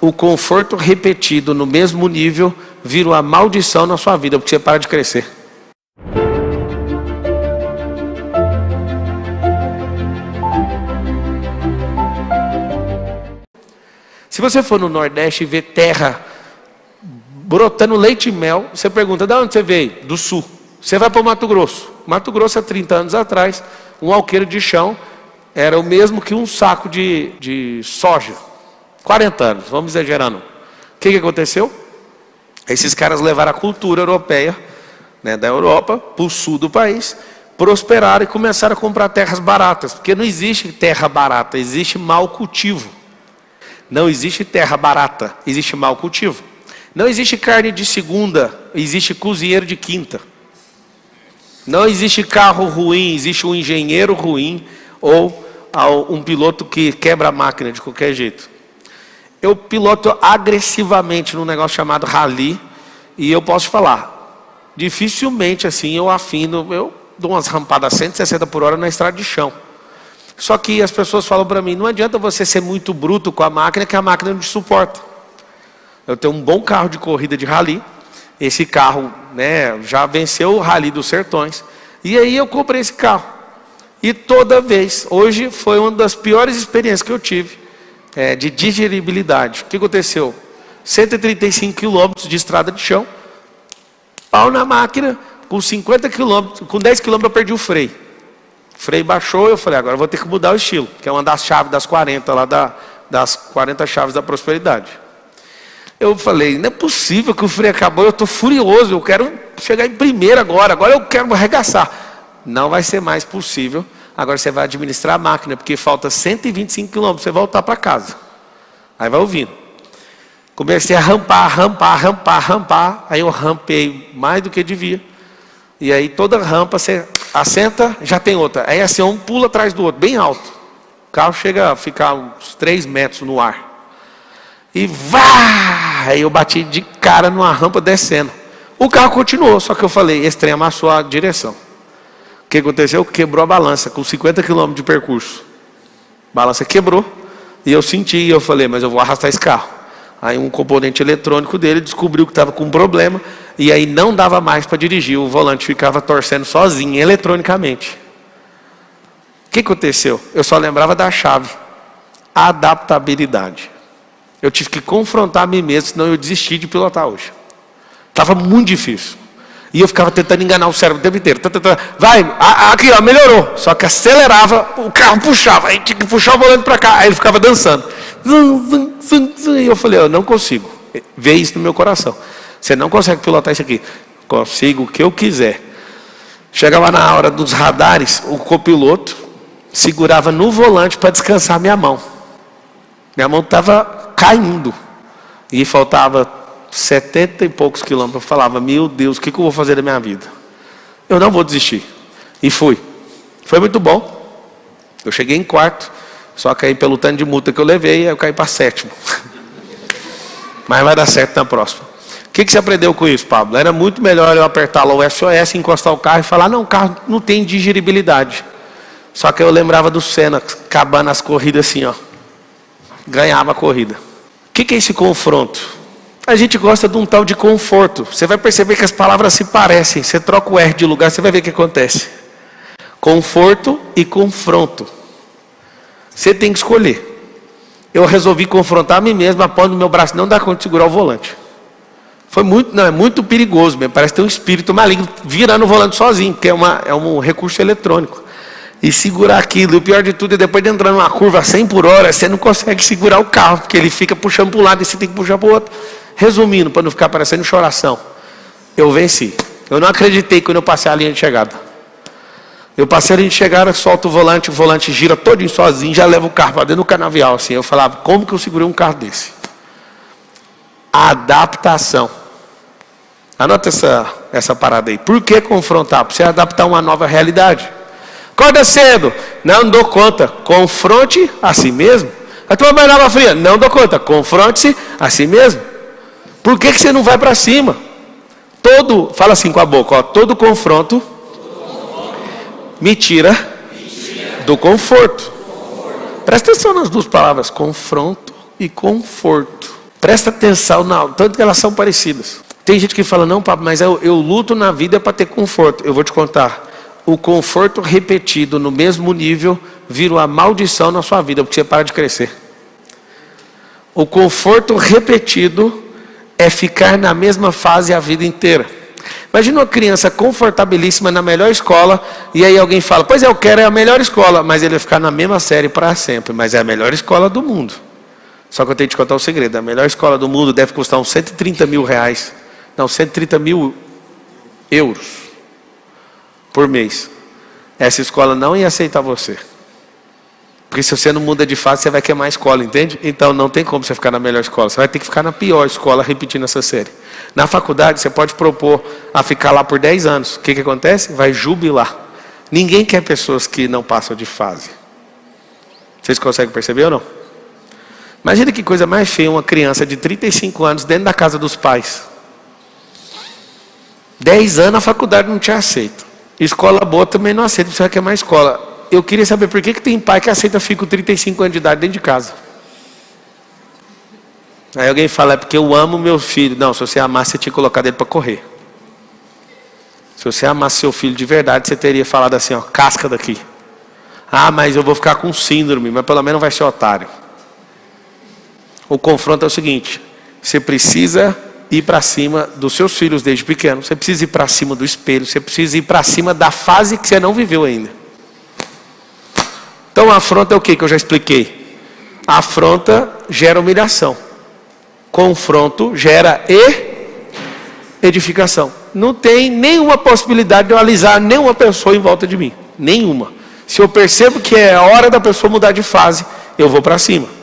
o conforto repetido no mesmo nível vira uma maldição na sua vida, porque você para de crescer. Se você for no Nordeste e ver terra brotando leite e mel, você pergunta, de onde você veio? Do Sul. Você vai para o Mato Grosso. Mato Grosso, há 30 anos atrás, um alqueire de chão era o mesmo que um saco de soja. 40 anos, vamos exagerando. O que aconteceu? Esses caras levaram a cultura europeia, né, da Europa, para o sul do país, prosperaram e começaram a comprar terras baratas. Porque não existe terra barata, existe mau cultivo. Não existe terra barata, existe mau cultivo. Não existe carne de segunda, existe cozinheiro de quinta. Não existe carro ruim, existe um engenheiro ruim ou um piloto que quebra a máquina de qualquer jeito. Eu piloto agressivamente num negócio chamado rally e eu posso falar, dificilmente assim eu afino, eu dou umas rampadas a 160 por hora na estrada de chão. Só que as pessoas falam para mim, não adianta você ser muito bruto com a máquina, que a máquina não te suporta. Eu tenho um bom carro de corrida de rally. Esse carro, né, já venceu o Rally dos Sertões. E aí eu comprei esse carro. E toda vez, hoje foi uma das piores experiências que eu tive, de digeribilidade. O que aconteceu? 135 quilômetros de estrada de chão, pau na máquina, com 50 quilômetros, com 10 quilômetros eu perdi o freio. O freio baixou, eu falei, agora eu vou ter que mudar o estilo, que é uma das chaves das 40, lá das 40 chaves da prosperidade. Eu falei, não é possível que o freio acabou, eu estou furioso, eu quero chegar em primeiro agora eu quero arregaçar. Não vai ser mais possível, agora você vai administrar a máquina, porque falta 125 quilômetros para você voltar para casa. Aí vai ouvindo. Comecei a rampar, aí eu rampei mais do que devia. E aí toda rampa, você assenta, já tem outra. Aí assim, um pula atrás do outro, bem alto. O carro chega a ficar uns 3 metros no ar. E vá! Aí eu bati de cara numa rampa descendo. O carro continuou, só que eu falei, esse trem amassou a direção. O que aconteceu? Quebrou a balança, com 50 km de percurso. A balança quebrou, e eu senti, e eu falei, mas eu vou arrastar esse carro. Aí um componente eletrônico dele descobriu que estava com um problema, e aí não dava mais para dirigir, o volante ficava torcendo sozinho, eletronicamente. O que aconteceu? Eu só lembrava da chave, adaptabilidade. Eu tive que confrontar a mim mesmo, senão eu desisti de pilotar hoje. Estava muito difícil. E eu ficava tentando enganar o cérebro o tempo inteiro. Vai, aqui ó, melhorou. Só que acelerava, o carro puxava, aí tinha que puxar o volante para cá, aí ele ficava dançando. E eu falei, eu não consigo ver isso no meu coração. Você não consegue pilotar isso aqui. Consigo o que eu quiser. Chegava na hora dos radares, o copiloto segurava no volante para descansar minha mão. Minha mão estava caindo. E faltava 70 e poucos quilômetros. Eu falava, meu Deus, o que eu vou fazer da minha vida? Eu não vou desistir. E fui. Foi muito bom. Eu cheguei em quarto. Só caí pelo tanto de multa que eu levei. Aí eu caí para 7º. Mas vai dar certo na próxima. O que você aprendeu com isso, Pablo? Era muito melhor eu apertar lá o SOS, encostar o carro e falar, não, o carro não tem digeribilidade. Só que eu lembrava do Senna, acabando as corridas assim, ó. Ganhava a corrida. O que é esse confronto? A gente gosta de um tal de conforto. Você vai perceber que as palavras se parecem. Você troca o R de lugar, você vai ver o que acontece. Conforto e confronto. Você tem que escolher. Eu resolvi confrontar a mim mesmo, apondo meu braço, não dá conta de segurar o volante. Foi muito, não, é muito perigoso mesmo. Parece ter um espírito maligno virando o volante sozinho, porque é um recurso eletrônico. E segurar aquilo, e o pior de tudo é depois de entrar numa curva a 100 por hora, você não consegue segurar o carro, porque ele fica puxando para um lado e você tem que puxar para o outro. Resumindo, para não ficar parecendo choração, eu venci. Eu não acreditei quando eu passei a linha de chegada. Eu passei a linha de chegada, solto o volante gira todinho sozinho, já leva o carro para dentro do canavial. Assim. Eu falava, como que eu segurei um carro desse? Adaptação. Anota essa parada aí. Por que confrontar? Para você adaptar uma nova realidade. Acorda cedo, não dou conta, confronte a si mesmo. A tua mãe lava fria, não dou conta, confronte-se a si mesmo. Por que você não vai para cima? Fala assim com a boca, ó, todo confronto me tira do conforto. Presta atenção nas duas palavras, confronto e conforto. Presta atenção, não, tanto que elas são parecidas. Tem gente que fala, não, Pablo, mas eu luto na vida para ter conforto. Eu vou te contar. O conforto repetido no mesmo nível vira uma maldição na sua vida, porque você para de crescer. O conforto repetido é ficar na mesma fase a vida inteira. Imagina uma criança confortabilíssima na melhor escola, e aí alguém fala, pois é, eu quero a melhor escola, mas ele vai ficar na mesma série para sempre, mas é a melhor escola do mundo. Só que eu tenho que te contar o segredo, a melhor escola do mundo deve custar uns 130 mil reais, não, 130 mil euros por mês. Essa escola não ia aceitar você. Porque se você não muda de fase, você vai queimar a escola, entende? Então não tem como você ficar na melhor escola. Você vai ter que ficar na pior escola repetindo essa série. Na faculdade, você pode propor a ficar lá por 10 anos. O que acontece? Vai jubilar. Ninguém quer pessoas que não passam de fase. Vocês conseguem perceber ou não? Imagina que coisa mais feia uma criança de 35 anos dentro da casa dos pais. 10 anos a faculdade não te aceita. Escola boa também não aceita, você vai queimar a escola. Eu queria saber por que tem pai que aceita filho com 35 anos de idade dentro de casa. Aí alguém fala, é porque eu amo meu filho. Não, se você amasse, você tinha colocado ele para correr. Se você amasse seu filho de verdade, você teria falado assim, ó, casca daqui. Ah, mas eu vou ficar com síndrome, mas pelo menos vai ser otário. O confronto é o seguinte, você precisa ir para cima dos seus filhos desde pequeno, você precisa ir para cima do espelho, você precisa ir para cima da fase que você não viveu ainda. Então a afronta é o que eu já expliquei? A afronta gera humilhação. Confronto gera edificação. Não tem nenhuma possibilidade de eu alisar nenhuma pessoa em volta de mim. Nenhuma. Se eu percebo que é a hora da pessoa mudar de fase, eu vou para cima.